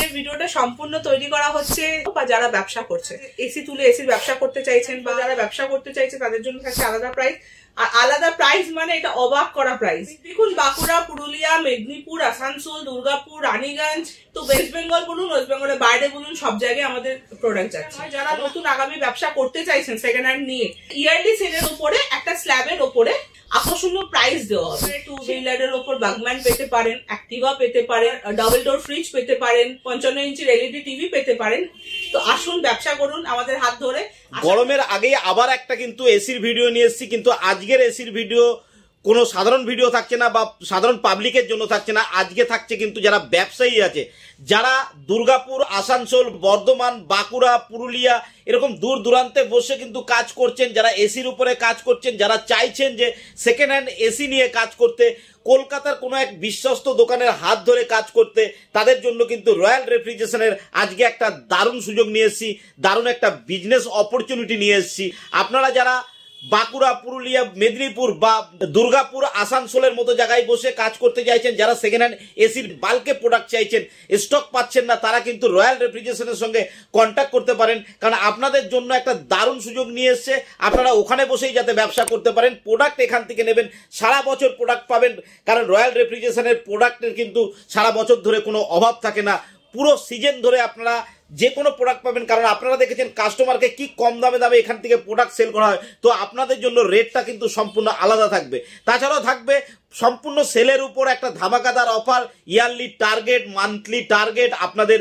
আজকের ভিডিওটা সম্পূর্ণ তৈরি করা হচ্ছে বা যারা ব্যবসা করছে, এসি তুলে এসির ব্যবসা করতে চাইছেন বা যারা ব্যবসা করতে চাইছে তাদের জন্য থাকছে আলাদা প্রাইস। আর আলাদা প্রাইস মানে এটা অবাক করা প্রাইস। দেখুন, বাঁকুড়া, পুরুলিয়া, মেদিনীপুর, আসানসোল, দুর্গাপুর, রানীগঞ্জ, তো ওয়েস্ট বেঙ্গল বলুন, ওয়েস্ট বেঙ্গলের বাইরে বলুন, সব জায়গায় আমাদের প্রোডাক্ট যাচ্ছে। যারা নতুন আগামী ব্যবসা করতে চাইছেন সেকেন্ড হ্যান্ড নিয়ে, ইয়ারলি সেলের উপরে একটা স্ল্যাবের উপরে আকর্ষণীয় প্রাইস দেওয়া হবে। টু হুইলারের ওপর বাগম্যান পেতে পারেন, অ্যাক্টিভা পেতে পারেন, ডাবল ডোর ফ্রিজ পেতে পারেন, 55 ইঞ্চির এলইডি টিভি পেতে পারেন। তো আসুন ব্যবসা করুন আমাদের হাত ধরে। গরমের আগেই আবার একটা কিন্তু এসির ভিডিও নিয়ে এসেছি, কিন্তু আজকের এসির ভিডিও কোনো সাধারণ ভিডিও থাকছে না বা সাধারণ পাবলিকের জন্য থাকছে না। আজকে থাকছে কিন্তু যারা ব্যবসায়ী আছে, যারা দুর্গাপুর, আসানসোল, বর্ধমান, বাঁকুড়া, পুরুলিয়া এরকম দূর দূরান্তে বসে কিন্তু কাজ করছেন, যারা এসির উপরে কাজ করছেন, যারা চাইছেন যে সেকেন্ড হ্যান্ড এসি নিয়ে কাজ করতে, কলকাতার কোনো এক বিশ্বস্ত দোকানের হাত ধরে কাজ করতে, তাদের জন্য কিন্তু রয়্যাল রেফ্রিজারেশনের আজকে একটা দারুণ সুযোগ নিয়ে এসেছি, দারুণ একটা বিজনেস অপরচুনিটি নিয়ে এসেছি। আপনারা যারা বাঁকুড়া, পুরুলিয়া, মেদিনীপুর বা দুর্গাপুর, আসানসোলের মতো জায়গায় বসে কাজ করতে চাইছেন, যারা সেকেন্ড হ্যান্ড এসির বাল্কে প্রোডাক্ট চাইছেন, স্টক পাচ্ছেন না, তারা কিন্তু রয়্যাল রেফ্রিজারেশনের সঙ্গে কন্ট্যাক্ট করতে পারেন। কারণ আপনাদের জন্য একটা দারুণ সুযোগ নিয়ে এসছে। আপনারা ওখানে বসেই যাতে ব্যবসা করতে পারেন, প্রোডাক্ট এখান থেকে নেবেন, সারা বছর প্রোডাক্ট পাবেন। কারণ রয়্যাল রেফ্রিজারেশনের প্রোডাক্টের কিন্তু সারা বছর ধরে কোনো অভাব থাকে না, পুরো সিজন ধরে আপনারা যে কোনো প্রোডাক্ট পাবেন। কারণ আপনারা দেখেছেন কাস্টমারকে কি কম দামে এখান থেকে প্রোডাক্ট সেল করা হয়, তো আপনাদের জন্য রেটটা কিন্তু সম্পূর্ণ আলাদা থাকবে। তাছাড়াও থাকবে সম্পূর্ণ সেলের উপর একটা ধামাকাদার offer, yearly target, monthly target, আপনাদের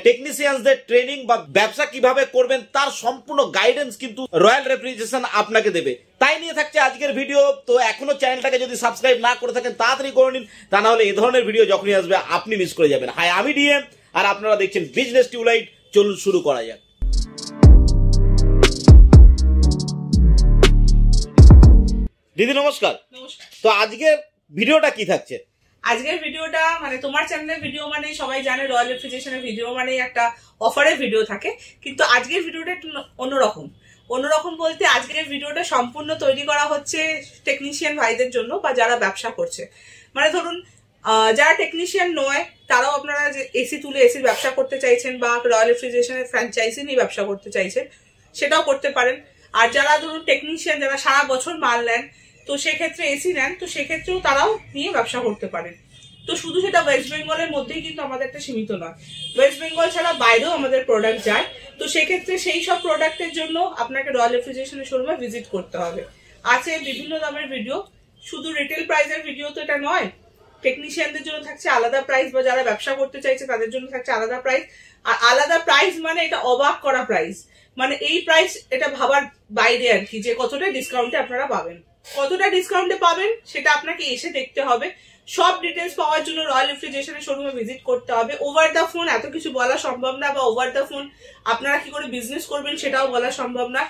টেকনিশিয়ানসদের ট্রেনিং বা ব্যবসা কিভাবে করবেন তার সম্পূর্ণ গাইডেন্স কিন্তু রয়্যাল রেফ্রিজারেশন আপনাকে দেবে। তাই নিয়ে থাকছে আজকের ভিডিও। তো এখনো চ্যানেলটাকে যদি সাবস্ক্রাইব না করে থাকেন তাড়াতাড়ি করে নিন, তা না হলে এই ধরনের ভিডিও যখনই আসবে আপনি মিস করে যাবেন। হাই, আমি ডিএম আর আপনারা দেখছেন বিজনেস টিউবলাইট। চলুন শুরু করা যাক। দিদি নমস্কার। নমস্কার। তো আজকের ভিডিওটা কি থাকছে? আজকের ভিডিওটা মানে তোমার চ্যানেলের ভিডিও মানে সবাই জানে রয়্যাল রেফ্রিজারেশনের ভিডিও মানে একটা অফারের ভিডিও থাকে, কিন্তু আজকের ভিডিওটা একটু অন্যরকম বলতে আজকের ভিডিওটা সম্পূর্ণ তৈরি করা হচ্ছে টেকনিশিয়ান ভাইদের জন্য বা যারা ব্যবসা করছে। মানে ধরুন যারা টেকনিশিয়ান নয় তারাও আপনারা যে এসি তুলে এসির ব্যবসা করতে চাইছেন বা রয়্যাল রেফ্রিজারেশনের ফ্র্যাঞ্চাইজি নিয়ে ব্যবসা করতে চাইছেন, সেটাও করতে পারেন। আর যারা ধরুন টেকনিশিয়ান, যারা সারা বছর মাল নেন, তো সেক্ষেত্রে এসি নেন, তো সেক্ষেত্রেও তারাও নিয়ে ব্যবসা করতে পারেন। তো শুধু সেটা ওয়েস্ট বেঙ্গলের মধ্যেই কিন্তু আমাদের একটা সীমিত নয়, ওয়েস্ট বেঙ্গল ছাড়া বাইরেও আমাদের প্রোডাক্ট যায়। তো সেক্ষেত্রে সেই সব প্রোডাক্টের জন্য আপনাকে রয়্যাল রেফ্রিজারেশনের শোরুমে ভিজিট করতে হবে। আছে বিভিন্ন দামের ভিডিও, শুধু রিটেল প্রাইসের ভিডিও তো এটা নয়। টেকনিশিয়ানদের জন্য থাকছে আলাদা প্রাইস বা যারা ব্যবসা করতে চাইছে তাদের জন্য থাকছে আলাদা প্রাইস। আর আলাদা প্রাইস মানে এটা অবাক করা প্রাইস। মানে এই প্রাইস এটা ভাবার বাইরে আর কি, যে কতটা ডিসকাউন্টে আপনারা পাবেন। কতটা ডিসকাউন্টে পাবেন সেটা আপনাকে এসে দেখতে হবে। সব ডিটেলস পাওয়ার জন্য রয়্যাল রেফ্রিজারেশনের শোরুমে ভিজিট করতে হবে। ওভার দ্য ফোন এত কিছু বলা সম্ভব না, বা ওভার দ্য ফোন আপনারা কি করে বিজনেস করবেন সেটাও বলা সম্ভব না।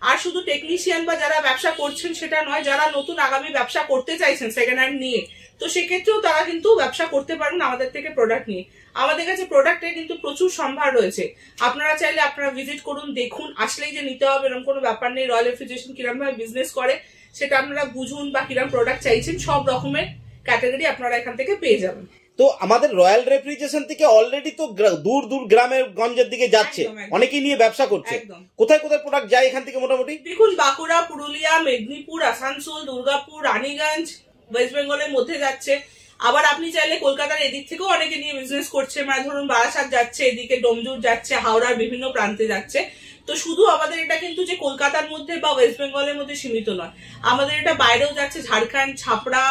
আর শুধু টেকনিশিয়ান বা যারা ব্যবসা করছেন সেটা নয়, যারা নতুন আগামী ব্যবসা করতে চাইছেন সেকেন্ড হ্যান্ড নিয়ে, তো সেক্ষেত্রেও তারা কিন্তু ব্যবসা করতে পারেন আমাদের থেকে প্রোডাক্ট নিয়ে। আমাদের কাছে প্রোডাক্টের কিন্তু প্রচুর সম্ভার রয়েছে। আপনারা চাইলে আপনারা ভিজিট করুন, দেখুন, আসলেই যে নিতে হবে এরকম কোনো ব্যাপার নেই। রয়্যাল রেফ্রিজারেশন কিরকম ভাবে বিজনেস করে সেটা আপনারা বুঝুন, বা কিরকম প্রোডাক্ট চাইছেন সব রকমের ক্যাটাগরি আপনারা এখান থেকে পেয়ে যাবেন। তো আমাদের রয়্যাল রেফ্রিজারেশন থেকে অলরেডি তো দূর দূর গ্রামের গঞ্জের দিকে যাচ্ছে, অনেকেই নিয়ে ব্যবসা করছে। কোথায় কোথায় প্রোডাক্ট যায় এখান থেকে মোটামুটি? দেখুন, বাঁকুড়া, পুরুলিয়া, মেদিনীপুর, আসানসোল, দুর্গাপুর, রানীগঞ্জ, ওয়েস্ট বেঙ্গলের মধ্যে যাচ্ছে। আবার আপনি চাইলে কলকাতার এদিক থেকেও অনেকে নিয়ে বিজনেস করছে। মানে ধরুন বারাসাত যাচ্ছে, এদিকে ডোমজুর যাচ্ছে, হাওড়ার বিভিন্ন প্রান্তে যাচ্ছে। তো শুধু আমাদের এটা কিন্তু যে কলকাতার মধ্যে বা ওয়েস্ট বেঙ্গলের মধ্যে সীমিত নয়, আমাদের এটা বাইরেও যাচ্ছে। ঝাড়খণ্ড, ছাপড়া,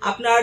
আপনার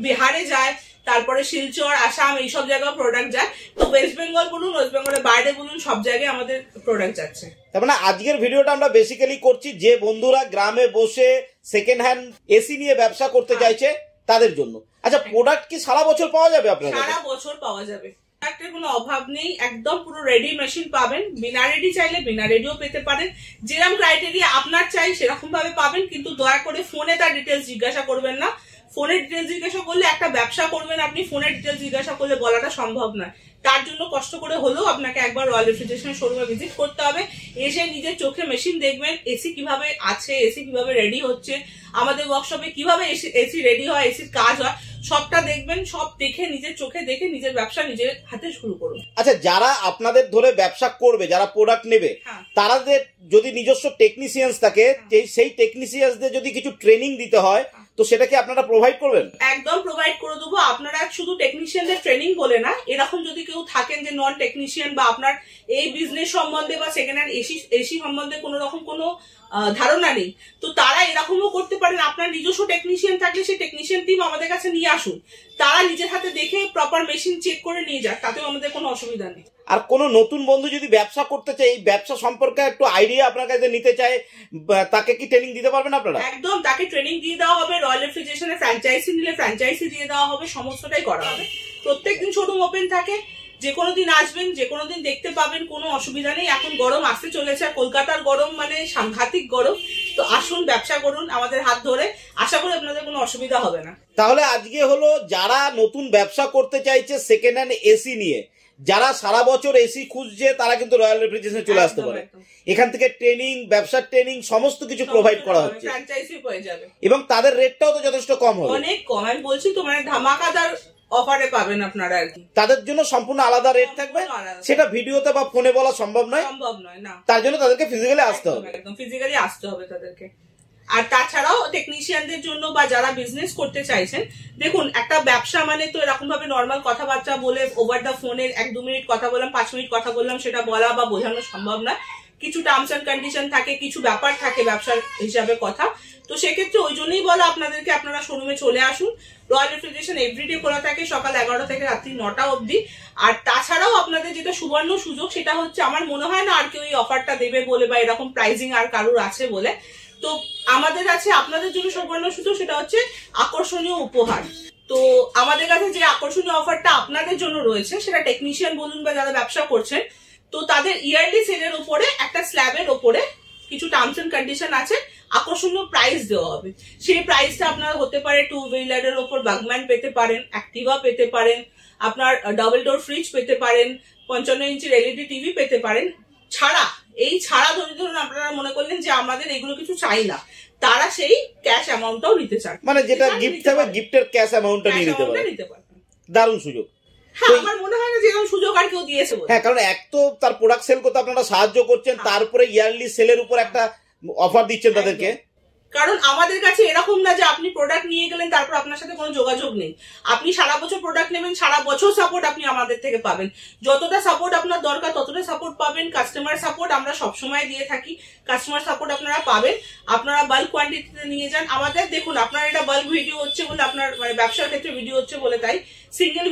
বিহারে যায়, তারপরে শিলচর, আসাম, এইসব জায়গায় প্রোডাক্ট যায়। তো ওয়েস্ট বেঙ্গল বলুন, ওয়েস্ট বেঙ্গলের বাইরে বলুন, সব জায়গায় আমাদের প্রোডাক্ট যাচ্ছে। তার মানে আজকের ভিডিওটা আমরা বেসিক্যালি করছি যে বন্ধুরা গ্রামে বসে সেকেন্ড হ্যান্ড এসি নিয়ে ব্যবসা করতে চাইছে তাদের জন্য। আচ্ছা, প্রোডাক্ট কি সারা বছর পাওয়া যাবে আপনার? সারা বছর পাওয়া যাবে, প্রোডাক্টের কোনো অভাব নেই। একদম পুরো রেডি মেশিন পাবেন। বিনা রেডি চাইলে বিনা রেডিও পেতে পারেন। যেরকম ক্রাইটেরিয়া আপনার চাই সেরকম ভাবে পাবেন, কিন্তু দয়া করে ফোনে তার ডিটেলস জিজ্ঞাসা করবেন না। ফোনের ডিটেলস জিজ্ঞাসা করলে, একটা ব্যবসা করবেন আপনি ফোনের ডিটেলস জিজ্ঞাসা করলে বলাটা সম্ভব নয়। তার জন্য কষ্ট করে হলেও আপনাকে একবার রয়্যাল রেফ্রিজারেশন শোরুমে ভিজিট করতে হবে। এসে নিজের চোখে মেশিন দেখবেন, এসি কিভাবে আছে, এসি কিভাবে রেডি হচ্ছে, আমাদের ওয়ার্কশপে কিভাবে এসি রেডি হয়, এসির কাজ হয়, সবটা দেখবেন। সব দেখে নিজের চোখে দেখে নিজের ব্যবসা নিজের হাতে শুরু করুন। আচ্ছা, যারা আপনাদের ধরে ব্যবসা করবে, যারা প্রোডাক্ট নেবে, তাদের যদি নিজস্ব টেকনিশিয়ানস থাকে, সেই টেকনিশিয়ানসদের যদি কিছু ট্রেনিং দিতে হয়, তো সেটা কি আপনারা প্রোভাইড করবেন? একদম প্রোভাইড করে দেবো। আপনারা শুধু টেকনিশিয়ানদের ট্রেনিং বলে না, এরকম যদি কেউ থাকেন যে নন টেকনিশিয়ান বা আপনার এই বিজনেস সম্বন্ধে বা সেকেন্ড হ্যান্ড এসি সম্বন্ধে কোনো রকম কোনো ধারণা নেই, তো তারা এরকমও করতে পারেন। আপনার নিজস্ব টেকনিশিয়ান থাকলে সেই টেকনিশিয়ান টিম আমাদের কাছে নিয়ে আসুন, তারা নিজের হাতে দেখে প্রপার মেশিন চেক করে নিয়ে যাক, তাতেও আমাদের কোনো অসুবিধা নেই। আর কোনো নতুন বন্ধু যদি ব্যবসা করতে চায়, এই ব্যবসা সম্পর্কে একটু আইডিয়া আপনার কাছে নিতে চায়, তাকে কি ট্রেনিং দিতে পারবেন আপনারা? একদম, তাকে ট্রেনিং দিয়ে দেওয়া হবে। রয়্যাল রেফ্রিজারেশনের ফ্র্যাঞ্চাইজি নিলে ফ্র্যাঞ্চাইজি দিয়ে দেওয়া হবে, সমস্তটাই করা হবে। প্রত্যেকদিন শোরুম ওপেন থাকে, যে কোনো দিন আসবেন, যে কোনো দিন দেখতে পাবেন, কোনো অসুবিধা নেই। এখন গরম আসতে চলেছে, কলকাতার গরম মানে সাংঘাতিক গরম, তো আসুন ব্যবসা করুন আমাদের হাত ধরে, আশা করি আপনাদের কোনো অসুবিধা হবে না। তাহলে আজকে হলো যারা নতুন ব্যবসা করতে চাইছে সেকেন্ড হ্যান্ড এসি নিয়ে, যারা সারা বছর এসি খুঁজছে, তারা কিন্তু রয়্যাল রেফ্রিজারেশনে চলে আসতে পারে। এখান থেকে ট্রেনিং, ব্যবসার ট্রেনিং সমস্ত কিছু প্রোভাইড করা হচ্ছে, ফ্র্যাঞ্চাইজি হয়ে যাবে, এবং তাদের রেটটাও তো যথেষ্ট কম হবে, অনেক কম। আমি বলছি তো, মানে ধামাকাদার অফারে পাবেন আপনারা আর কি। তাদের জন্য সম্পূর্ণ আলাদা রেট থাকবে, সেটা ভিডিওতে বা ফোনে বলা সম্ভব নয় না। তার জন্য তাদেরকে ফিজিক্যালি আসতে হবে, একদম ফিজিক্যালি আসতে হবে তাদেরকে। আর তাছাড়াও টেকনিশিয়ানদের জন্য বা যারা বিজনেস করতে চাইছেন, দেখুন একটা ব্যবসা মানে তো এরকম ভাবে নর্মাল কথাবার্তা বলে ওভার দ্য ফোনে 1-2 মিনিট কথা বললাম, 5 মিনিট কথা বললাম, সেটা বলা বা বোঝানো সম্ভব না। কিছু টার্মস এন্ড কন্ডিশন থাকে, কিছু ব্যাপার থাকে ব্যবসার হিসাবে কথা। তো সেক্ষেত্রে ওই জন্যই বলা আপনাদেরকে, আপনারা শোরুমে চলে আসুন। রয়্যাল রেফ্রিজারেশন এভরিডে খোলা থাকে সকাল 11টা থেকে রাত্রি 9টা অবধি। আর তাছাড়াও আপনাদের যেটা সুবর্ণ সুযোগ, সেটা হচ্ছে আমার মনে হয় না আর কেউ এই অফারটা দেবে বলে বা এরকম প্রাইজিং আর কারুর আছে বলে, তো আমাদের আছে আপনাদের জন্য সুবর্ণ সুযোগ, সেটা হচ্ছে আকর্ষণীয় উপহার। তো আমাদের কাছে যে আকর্ষণীয় অফারটা আপনাদের জন্য রয়েছে, সেটা টেকনিশিয়ান বলুন বা যারা ব্যবসা করছেন, তো তাদের ইয়ারলি সেলের উপরে একটা স্ল্যাবের উপরে কিছু টার্মস এন্ড কন্ডিশন আছে, আকর্ষণীয় প্রাইস দেওয়া হবে। সেই প্রাইসটা আপনার হতে পারে 2 হুইলারের উপর বাগম্যান পেতে পারেন, অ্যাক্টিভা পেতে পারেন, আপনার ডাবল ডোর ফ্রিজ পেতে পারেন, 55 ইঞ্চির এলইডি টিভি পেতে পারেন। ছাড়া ধরুন আপনারা মনে করলেন যে আমাদের এগুলো কিছু চাই না, তারা সেই ক্যাশ অ্যামাউন্টটাও নিতে চান, মানে যেটা গিফট হবে গিফটের ক্যাশ অ্যামাউন্টটা নিয়ে নিতে পারবেন। দারুণ সুযোগ। হ্যাঁ, আমার মনে হয় না যে এরকম সুযোগ আর কেউ দিয়েছে। হ্যাঁ, কারণ এক তো তার প্রোডাক্ট সেল করতে আপনারা সাহায্য করছেন, তারপরে ইয়ারলি সেলের উপর একটা অফার দিচ্ছেন তাদেরকে। কারণ আমাদের কাছে এরকম না যে আপনি প্রোডাক্ট নিয়ে গেলেন তারপর আপনার সাথে কোনো যোগাযোগ নেই। আপনি সারা বছর প্রোডাক্ট নেবেন, সারা বছর সাপোর্ট আপনি আমাদের থেকে পাবেন। যতটা সাপোর্ট আপনার দরকার ততটা সাপোর্ট পাবেন। কাস্টমার সাপোর্ট আমরা সবসময় দিয়ে থাকি, কাস্টমার সাপোর্ট আপনারা পাবেন। আপনারা বাল্ক কোয়ান্টিটিতে নিয়ে যান আমাদের। দেখুন, আপনার এটা বাল্ক ভিডিও হচ্ছে বলে, আপনার মানে ব্যবসার ক্ষেত্রে ভিডিও হচ্ছে বলে, তাই সিঙ্গেল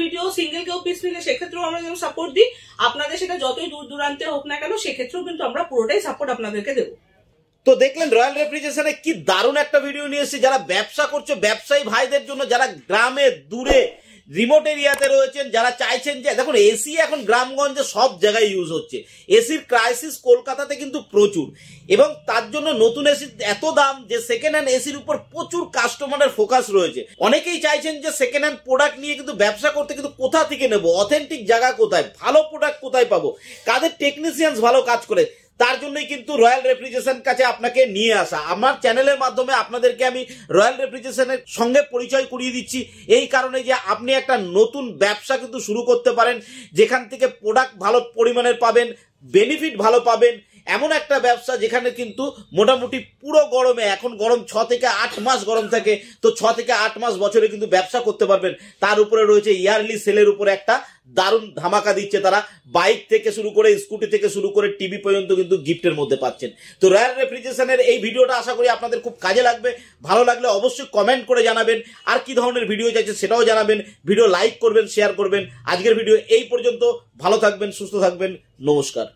কেউ পিস নিলে সেক্ষেত্রেও আমরা যেন সাপোর্ট দিই। আপনাদের সেটা যতই দূর দূরান্তে হোক না কেন, সেক্ষেত্রেও কিন্তু আমরা পুরোটাই সাপোর্ট আপনাদেরকে দেবো। তো দেখলেন রয়্যাল রেফ্রিজারেশনে কি দারুণ একটা ভিডিও নিয়ে এসেছি, যারা ব্যবসা করছে ব্যবসায়ী ভাইদের জন্য, যারা গ্রামে দূরে রিমোট এরিয়াতে রয়েছেন, যারা চাইছেন যে দেখুন এসি এখন গ্রামগঞ্জে সব জায়গায় ইউজ হচ্ছে, এসির ক্রাইসিস কলকাতাতে কিন্তু প্রচুর, এবং তার জন্য নতুন এসির এত দাম যে সেকেন্ড হ্যান্ড এসির উপর প্রচুর কাস্টমারের ফোকাস রয়েছে। অনেকেই চাইছেন যে সেকেন্ড হ্যান্ড প্রোডাক্ট নিয়ে কিন্তু ব্যবসা করতে, কিন্তু কোথা থেকে নেবো, অথেন্টিক জায়গা কোথায়, ভালো প্রোডাক্ট কোথায় পাবো, কাদের টেকনিশিয়ানস ভালো কাজ করে, তার জন্যই কিন্তু রয়্যাল রেফ্রিজারেশন কাছে আপনাকে নিয়ে আসা। আমার চ্যানেলের মাধ্যমে আপনাদেরকে আমি রয়্যাল রেফ্রিজারেশনের সঙ্গে পরিচয় করিয়ে দিচ্ছি, এই কারণে যে আপনি একটা নতুন ব্যবসা কিন্তু শুরু করতে পারেন, যেখান থেকে প্রোডাক্ট ভালো পরিমাণের পাবেন, বেনিফিট ভালো পাবেন, এমন একটা ব্যবসা যেখানে কিন্তু মোটামুটি পুরো গরমে, এখন গরম 6 থেকে 8 মাস গরম থাকে, তো 6 থেকে 8 মাস বছরে কিন্তু ব্যবসা করতে পারবেন। তার উপরে রয়েছে ইয়ারলি সেলের উপরে একটা দারুণ ধামাকা দিচ্ছে তারা, বাইক থেকে শুরু করে স্কুটি থেকে শুরু করে টিভি পর্যন্ত কিন্তু গিফটের মধ্যে পাচ্ছেন। তো রয়্যাল রেফ্রিজারেশনের এই ভিডিওটা আশা করি আপনাদের খুব কাজে লাগবে। ভালো লাগলে অবশ্যই কমেন্ট করে জানাবেন, আর কি ধরনের ভিডিও চাইছে সেটাও জানাবেন। ভিডিও লাইক করবেন, শেয়ার করবেন। আজকের ভিডিও এই পর্যন্ত। ভালো থাকবেন, সুস্থ থাকবেন, নমস্কার।